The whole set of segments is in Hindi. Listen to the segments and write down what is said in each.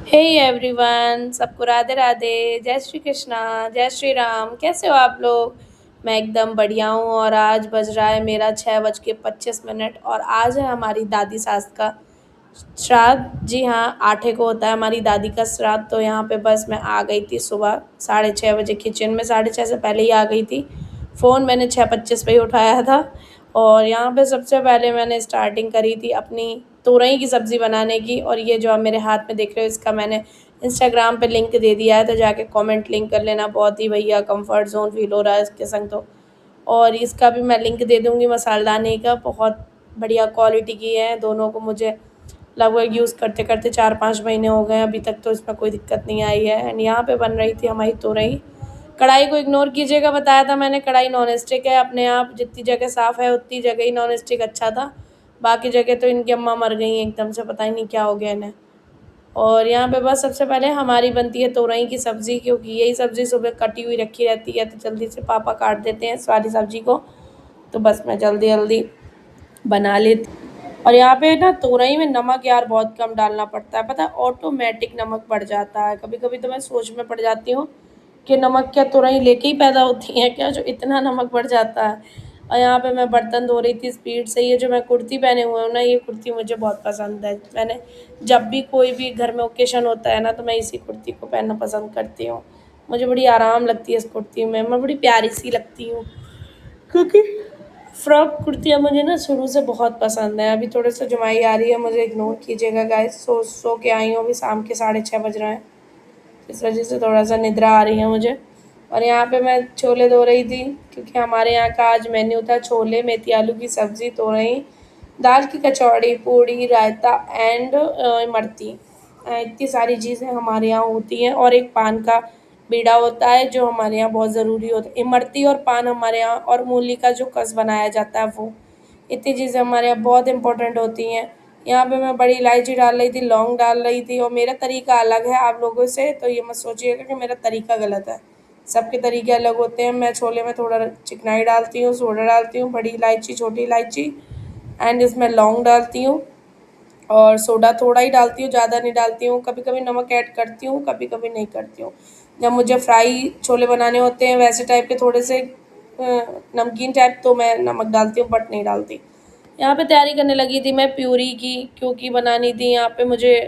हे एवरीवन, सबको राधे राधे। जय श्री कृष्णा, जय श्री राम। कैसे हो आप लोग? मैं एकदम बढ़िया हूँ। और आज बज रहा है मेरा 6:25 और आज है हमारी दादी सास का श्राद्ध। जी हाँ, 8 को होता है हमारी दादी का श्राद्ध। तो यहाँ पे बस मैं आ गई थी सुबह 6:30 बजे किचन में, 6:30 से पहले ही आ गई थी। फ़ोन मैंने 6:25 पे ही उठाया था। और यहाँ पे सबसे पहले मैंने स्टार्टिंग करी थी अपनी तोरई की सब्ज़ी बनाने की। और ये जो आप मेरे हाथ में देख रहे हो, इसका मैंने इंस्टाग्राम पे लिंक दे दिया है, तो जाके कमेंट लिंक कर लेना। बहुत ही भैया कंफर्ट ज़ोन फ़ील हो रहा है इसके संग तो। और इसका भी मैं लिंक दे दूँगी मसालदानी का, बहुत बढ़िया क्वालिटी की है। दोनों को मुझे लगभग यूज़ करते करते 4-5 महीने हो गए हैं, अभी तक तो इसमें कोई दिक्कत नहीं आई है। एंड यहाँ पे बन रही थी हमारी तोरई। कढ़ाई को इग्नोर कीजिएगा, बताया था मैंने, कढ़ाई नॉन स्टिक है। अपने आप जितनी जगह साफ़ है उतनी जगह ही नॉन स्टिक अच्छा था। बाकी जगह तो इनकी अम्मा मर गई हैं एकदम से, पता ही नहीं क्या हो गया इन्हें। और यहाँ पे बस सबसे पहले हमारी बनती है तोरई की सब्ज़ी, क्योंकि यही सब्ज़ी सुबह कटी हुई रखी रहती है, तो जल्दी से पापा काट देते हैं इस वाली सब्ज़ी को। तो बस मैं जल्दी जल्दी बना लेती। और यहाँ पे ना तोरई में नमक यार बहुत कम डालना पड़ता है, पता है, ऑटोमेटिक नमक बढ़ जाता है। कभी कभी तो मैं सोच में पड़ जाती हूँ कि नमक क्या तोरई लेके ही पैदा होती है क्या, जो इतना नमक बढ़ जाता है। और यहाँ पे मैं बर्तन धो रही थी स्पीड से। ये जो मैं कुर्ती पहने हुए हूँ ना, ये कुर्ती मुझे बहुत पसंद है। मैंने जब भी कोई भी घर में ओकेशन होता है ना, तो मैं इसी कुर्ती को पहनना पसंद करती हूँ। मुझे बड़ी आराम लगती है इस कुर्ती में, मैं बड़ी प्यारी सी लगती हूँ। क्योंकि फ्रॉक कुर्तियाँ मुझे ना शुरू से बहुत पसंद है। अभी थोड़े से जुमाई आ रही है, मुझे इग्नोर कीजिएगा गाइस। सो के आई हूँ, अभी शाम के 6:30 बज रहे हैं, इस वजह से थोड़ा सा निद्रा आ रही है मुझे। और यहाँ पे मैं छोले धो रही थी, क्योंकि हमारे यहाँ का आज मेन्यू था छोले, मेथी आलू की सब्ज़ी, तोरई, दाल की कचौड़ी, पूड़ी, रायता एंड इमरती। इतनी सारी चीज़ें हमारे यहाँ होती हैं। और एक पान का बीड़ा होता है जो हमारे यहाँ बहुत ज़रूरी होता है। इमरती और पान हमारे यहाँ, और मूली का जो कस बनाया जाता है वो, इतनी चीज़ें हमारे यहाँ बहुत इम्पोर्टेंट होती हैं। यहाँ पे मैं बड़ी इलायची डाल रही थी, लौंग डाल रही थी। और मेरा तरीका अलग है आप लोगों से, तो ये मत सोचिएगा कि मेरा तरीका गलत है। सबके तरीके अलग होते हैं। मैं छोले में थोड़ा चिकनाई डालती हूँ, सोडा डालती हूँ, बड़ी इलायची, छोटी इलायची, एंड इसमें लौंग डालती हूँ। और सोडा थोड़ा ही डालती हूँ, ज़्यादा नहीं डालती हूँ। कभी कभी नमक ऐड करती हूँ, कभी कभी नहीं करती हूँ। जब मुझे फ्राई छोले बनाने होते हैं वैसे टाइप के, थोड़े से नमकीन टाइप, तो मैं नमक डालती हूँ, बट नहीं डालती। यहाँ पे तैयारी करने लगी थी मैं प्यूरी की, क्योंकि बनानी थी यहाँ पे मुझे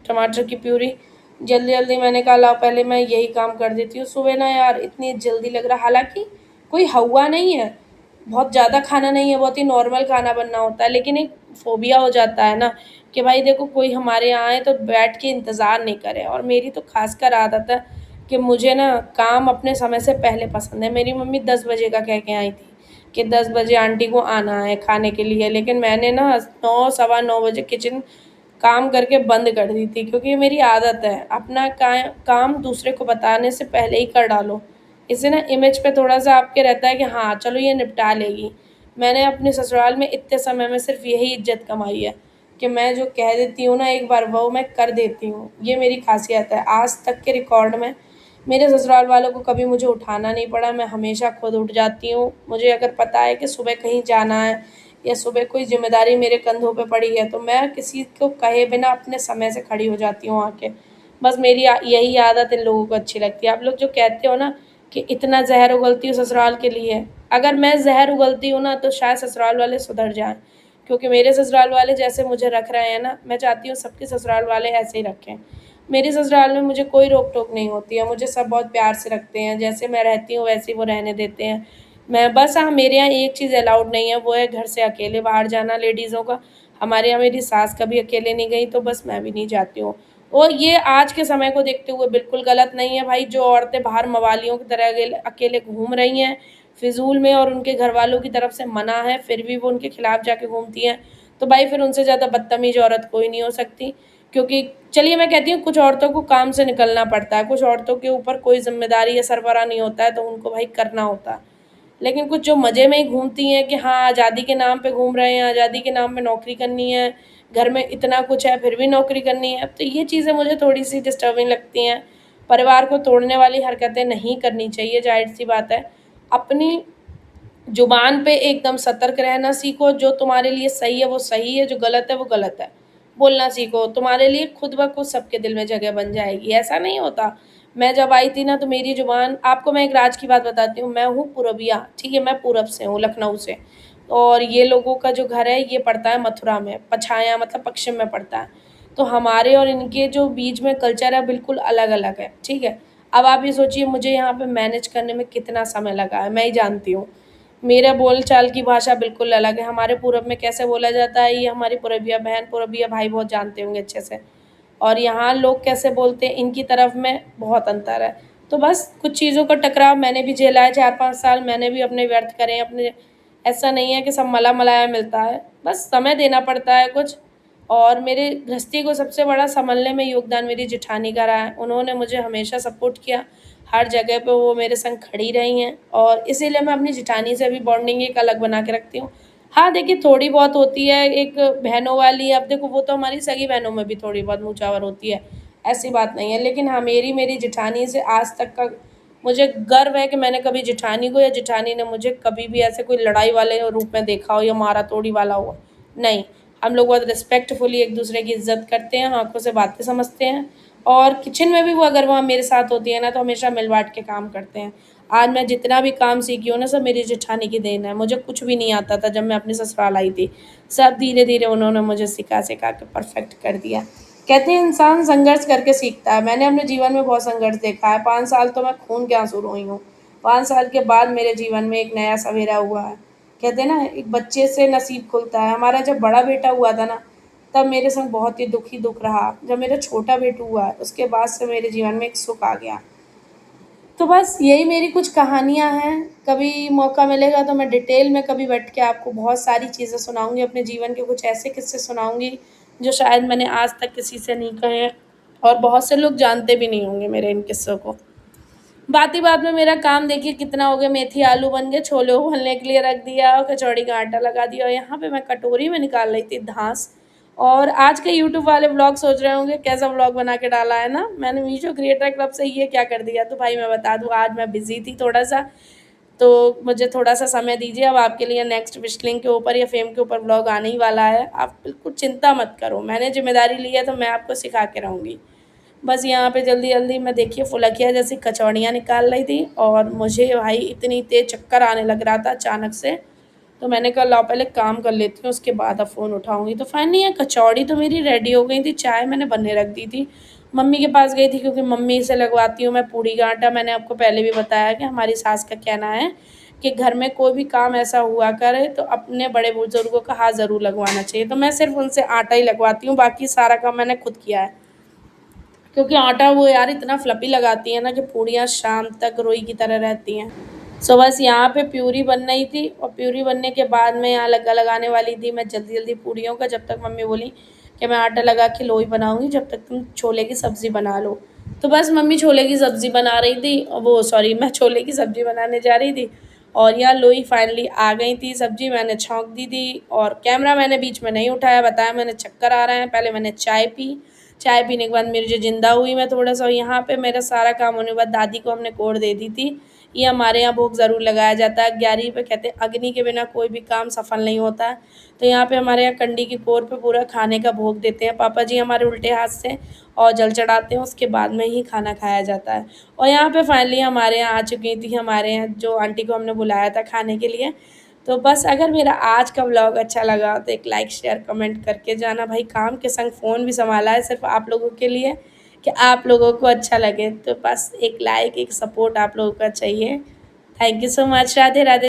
टमाटर की प्यूरी। जल्दी जल्दी मैंने कहा लाओ पहले मैं यही काम कर देती हूँ। सुबह ना यार इतनी जल्दी लग रहा, हालांकि कोई हवा नहीं है, बहुत ज़्यादा खाना नहीं है, बहुत ही नॉर्मल खाना बनना होता है। लेकिन एक फ़ोबिया हो जाता है ना, कि भाई देखो कोई हमारे यहाँ आए तो बैठ के इंतज़ार नहीं करे। और मेरी तो खासकर आदत है कि मुझे ना काम अपने समय से पहले पसंद है। मेरी मम्मी 10 बजे का कह के आई थी कि 10 बजे आंटी को आना है खाने के लिए, लेकिन मैंने ना 9, 9:15 बजे किचन काम करके बंद कर दी थी। क्योंकि ये मेरी आदत है, अपना काम दूसरे को बताने से पहले ही कर डालो। इससे ना इमेज पे थोड़ा सा आपके रहता है कि हाँ चलो ये निपटा लेगी। मैंने अपने ससुराल में इतने समय में सिर्फ यही इज्जत कमाई है कि मैं जो कह देती हूँ ना एक बार, वो मैं कर देती हूँ। ये मेरी खासियत है। आज तक के रिकॉर्ड में मेरे ससुराल वालों को कभी मुझे उठाना नहीं पड़ा, मैं हमेशा खुद उठ जाती हूँ। मुझे अगर पता है कि सुबह कहीं जाना है या सुबह कोई ज़िम्मेदारी मेरे कंधों पे पड़ी है, तो मैं किसी को कहे बिना अपने समय से खड़ी हो जाती हूँ आके। बस मेरी यही आदत इन लोगों को अच्छी लगती है। आप लोग जो कहते हो ना कि इतना ज़हर उगलती हूँ ससुराल के लिए, अगर मैं ज़हर उगलती हूँ ना तो शायद ससुराल वाले सुधर जाएँ। क्योंकि मेरे ससुराल वाले जैसे मुझे रख रहे हैं ना, मैं चाहती हूँ सबके ससुराल वाले ऐसे ही रखें। मेरे ससुराल में मुझे कोई रोक टोक नहीं होती है, मुझे सब बहुत प्यार से रखते हैं। जैसे मैं रहती हूँ वैसे ही वो रहने देते हैं। मैं बस, हाँ, मेरे यहाँ एक चीज़ अलाउड नहीं है, वो है घर से अकेले बाहर जाना लेडीज़ों का। हमारे यहाँ मेरी सास कभी अकेले नहीं गई, तो बस मैं भी नहीं जाती हूँ। और ये आज के समय को देखते हुए बिल्कुल गलत नहीं है भाई। जो औरतें बाहर मवालियों की तरह अकेले अकेले घूम रही हैं फिजूल में, और उनके घर वालों की तरफ से मना है फिर भी वो उनके खिलाफ जाके घूमती हैं, तो भाई फिर उनसे ज़्यादा बदतमीज औरत कोई नहीं हो सकती। क्योंकि चलिए मैं कहती हूँ कुछ औरतों को काम से निकलना पड़ता है, कुछ औरतों के ऊपर कोई जिम्मेदारी या सरबरा नहीं होता है, तो उनको भाई करना होता है। लेकिन कुछ जो मज़े में ही घूमती हैं कि हाँ आज़ादी के नाम पे घूम रहे हैं, आज़ादी के नाम पे नौकरी करनी है, घर में इतना कुछ है फिर भी नौकरी करनी है, तो ये चीज़ें मुझे थोड़ी सी डिस्टर्बिंग लगती हैं। परिवार को तोड़ने वाली हरकतें नहीं करनी चाहिए, जाहिर सी बात है। अपनी जुबान पे एकदम सतर्क रहना सीखो। जो तुम्हारे लिए सही है वो सही है, जो गलत है वो गलत है। बोलना सीखो, तुम्हारे लिए खुद ब खुद सबके दिल में जगह बन जाएगी। ऐसा नहीं होता। मैं जब आई थी ना तो मेरी ज़ुबान आपको मैं एक राज की बात बताती हूँ, मैं हूँ पूरबिया, ठीक है? मैं पूरब से हूँ, लखनऊ से और ये लोगों का जो घर है ये पड़ता है मथुरा में, पछाया मतलब पश्चिम में पड़ता है। तो हमारे और इनके जो बीच में कल्चर है बिल्कुल अलग-अलग है, ठीक है? अब आप ये सोचिए मुझे यहाँ पे मैनेज करने में कितना समय लगा है, मैं ही जानती हूँ। मेरा बोल-चाल की भाषा बिल्कुल अलग है, हमारे पूरब में कैसे बोला जाता है ये हमारी पूरबिया बहन, पूरबिया भाई बहुत जानते होंगे अच्छे से। और यहाँ लोग कैसे बोलते हैं इनकी तरफ में बहुत अंतर है। तो बस कुछ चीज़ों का टकराव मैंने भी झेला है 4-5 साल मैंने भी अपने व्यर्थ करे हैं अपने ऐसा नहीं है कि सब मला-मलाया मिलता है, बस समय देना पड़ता है कुछ और मेरे गृहस्थी को सबसे बड़ा सँभलने में योगदान मेरी जेठानी का रहा है। उन्होंने मुझे हमेशा सपोर्ट किया, हर जगह पे वो मेरे संग खड़ी रही हैं और इसीलिए मैं अपनी जेठानी से भी बॉन्डिंग एक अलग बना के रखती हूँ। हाँ, देखिए थोड़ी बहुत होती है एक बहनों वाली, अब देखो वो तो हमारी सगी बहनों में भी थोड़ी बहुत मूँछावर होती है, ऐसी बात नहीं है। लेकिन हाँ, मेरी जेठानी से आज तक का मुझे गर्व है कि मैंने कभी जेठानी को या जेठानी ने मुझे कभी भी ऐसे कोई लड़ाई वाले रूप में देखा हो या मारा-तोड़ी वाला हो, नहीं। हम लोग बहुत रिस्पेक्टफुली एक-दूसरे की इज़्ज़त करते हैं, आँखों से बातें समझते हैं और किचन में भी वो अगर वहाँ मेरे साथ होती है ना, तो हमेशा मिल-बाँट के काम करते हैं। आज मैं जितना भी काम सीखी हूँ ना, सब मेरी जेठानी की देन है। मुझे कुछ भी नहीं आता था जब मैं अपने ससुराल आई थी। सब धीरे-धीरे उन्होंने मुझे सिखा-सिखा के परफ़ेक्ट कर दिया। कहते हैं इंसान संघर्ष करके सीखता है। मैंने अपने जीवन में बहुत संघर्ष देखा है। 5 साल तो मैं खून के आँसू रोई हूँ। 5 साल के बाद मेरे जीवन में एक नया सवेरा हुआ है। कहते हैं ना, एक बच्चे से नसीब खुलता है। हमारा जब बड़ा बेटा हुआ था ना, तब मेरे संग बहुत ही दुःख ही दुःख रहा। जब मेरा छोटा बेटू हुआ, उसके बाद से मेरे जीवन में एक सुख आ गया। तो बस यही मेरी कुछ कहानियाँ हैं। कभी मौका मिलेगा तो मैं डिटेल में कभी बैठ के आपको बहुत सारी चीज़ें सुनाऊँगी, अपने जीवन के कुछ ऐसे किस्से सुनाऊँगी, जो शायद मैंने आज तक किसी से नहीं कहे हैं और बहुत से लोग जानते भी नहीं होंगे मेरे इन किस्सों को। बात ही बात में मेरा काम देखिए कितना हो गया, मेथी आलू बन गए, छोले उबलने के लिए रख दिया और कचौड़ी का आटा लगा दिया और यहाँ पे मैं कटोरी में निकाल रही थी धाँस और आज के यूट्यूब वाले व्लॉग सोच रहे होंगे कैसा व्लॉग बना के डाला है ना, मैंने मीशो क्रिएटर क्लब से ये क्या कर दिया? तो भाई मैं बता दूँ आज मैं बिज़ी थी थोड़ा-सा, तो मुझे थोड़ा-सा समय दीजिए, अब आपके लिए नेक्स्ट व्हिस्टलिंग के ऊपर या फ़ेम के ऊपर व्लॉग आने ही वाला है। आप बिल्कुल चिंता मत करो, मैंने ज़िम्मेदारी ली है तो मैं आपको सिखा के रहूँगी। बस यहाँ पे जल्दी-जल्दी मैं देखिए फुलकिया जैसी कचौड़ियाँ निकाल रही थी और मुझे भाई इतनी तेज़ चक्कर आने लग रहा था अचानक से, तो मैंने कहा लाओ पहले काम कर लेती हूँ उसके बाद अब फ़ोन उठाऊँगी। तो फाइनली ये कचौड़ी तो मेरी रेडी हो गई थी, चाय मैंने बनने रख दी थी। मम्मी के पास गई थी क्योंकि मम्मी से लगवाती हूँ मैं पूड़ी का आटा। मैंने आपको पहले भी बताया कि हमारी सास का कहना है कि घर में कोई भी काम ऐसा हुआ करे तो अपने बड़े-बुज़ुर्गों का हाथ ज़रूर लगवाना चाहिए। तो मैं सिर्फ़ उनसे आटा ही लगवाती हूँ, बाकी सारा काम मैंने खुद किया है। क्योंकि आटा वो यार इतना फ्लफ़ी लगाती है ना कि पूड़ियाँ शाम तक रुई की तरह रहती हैं। सो बस यहाँ पे प्यूरी बन रही थी और प्यूरी बनने के बाद मैं यहाँ लग्गा लगाने वाली थी मैं जल्दी-जल्दी पूड़ियों का, जब तक मम्मी बोली कि मैं आटा लगा के लोई बनाऊँगी, जब तक तुम छोले की सब्ज़ी बना लो। तो बस मम्मी छोले की सब्ज़ी बना रही थी वो सॉरी मैं छोले की सब्ज़ी बनाने जा रही थी और यहाँ लोई फाइनली आ गई थी सब्ज़ी मैंने छौंक दी थी और कैमरा मैंने बीच में नहीं उठाया, बताया मैंने चक्कर आ रहे हैं। पहले मैंने चाय पी, चाय पीने के बाद मेरी ज़िंदा हुई मैं थोड़ा-सा यहाँ पे मेरा सारा काम होने के बाद दादी को हमने कोढ़ दे दी थी। ये हमारे यहाँ भोग ज़रूर लगाया जाता है, 11वीं पे कहते हैं अग्नि के बिना कोई भी काम सफल नहीं होता है। तो यहाँ पे हमारे यहाँ कंडी की कोर पे पूरा खाने का भोग देते हैं पापा जी हमारे उल्टे हाथ से और जल चढ़ाते हैं, उसके बाद में ही खाना खाया जाता है। और यहाँ पे फाइनली हमारे यहाँ आ चुकी थी हमारे यहाँ जो आंटी को हमने बुलाया था खाने के लिए। तो बस अगर मेरा आज का व्लॉग अच्छा लगा तो एक लाइक, शेयर, कमेंट करके जाना। भाई काम के संग फ़ोन भी सँभाला है सिर्फ़ आप लोगों के लिए कि आप लोगों को अच्छा लगे। तो बस एक लाइक, एक सपोर्ट आप लोगों का चाहिए। Thank you so much. Radhe, Radhe.